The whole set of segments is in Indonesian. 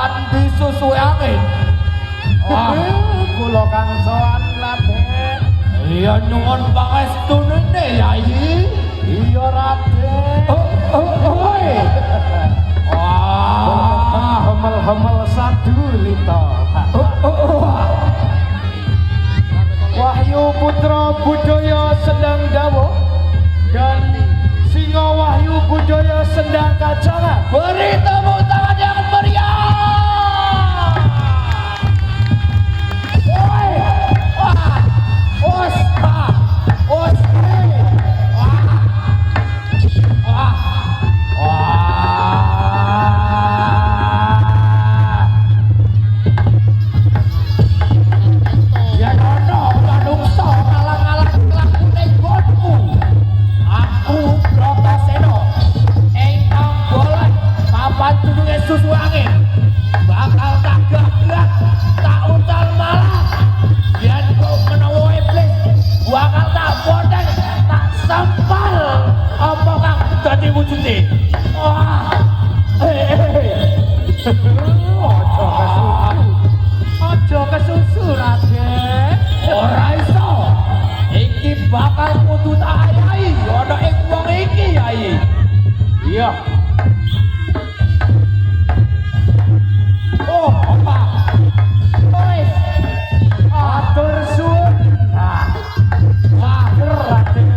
papan disusui angin. Wah, kula kang sowan Raden. Iya nyuwun pangestune Yai. Iya Raden. Wah, hemel-hemel sadulita. Wahyu Putra Budaya Sendang Dawuh dan Singo Wahyu Budaya Sendang Kacangan. beri tepuk tangan yang meriah. Woi, wah, os, os, wah, ya nono manungsa ngalang-alang lakune gonku. Aku Bratasena ingkang boleh papan dununge susu angin bakal tak gagak tak untal malah yen kok menawa iblis bakal tak bodeng tak sempal apa kang dadi wujude. Wah, Aja kesusu Raden. ora iso iki bakal kudu tak ayahi ana ing wong iki Yai. Iya. Oh apa wis Atur suwun. nah wah Raden.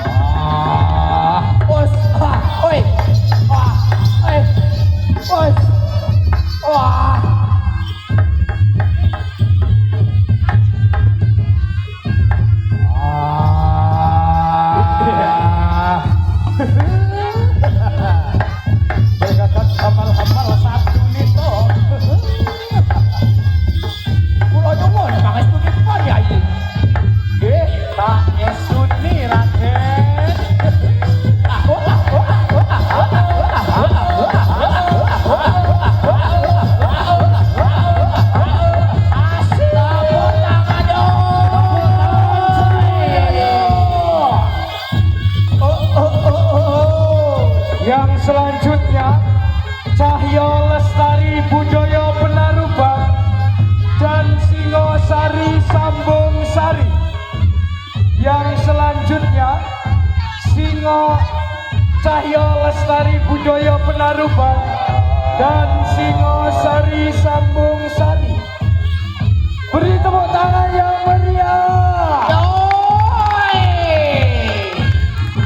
ah os oi oi os wah Bergakat hamal-hamal sadulita. kula nyuwun pangestunipun Yai. Nggih, tak esuni Raden. Yang selanjutnya Cahyo Lestari Budaya Penaruban dan Singosari Sambung Sari. Yang selanjutnya Singo Cahyo Lestari Budaya Penaruban dan Singosari Sambung Sari. Beri tepuk tangan yang meriah. Yo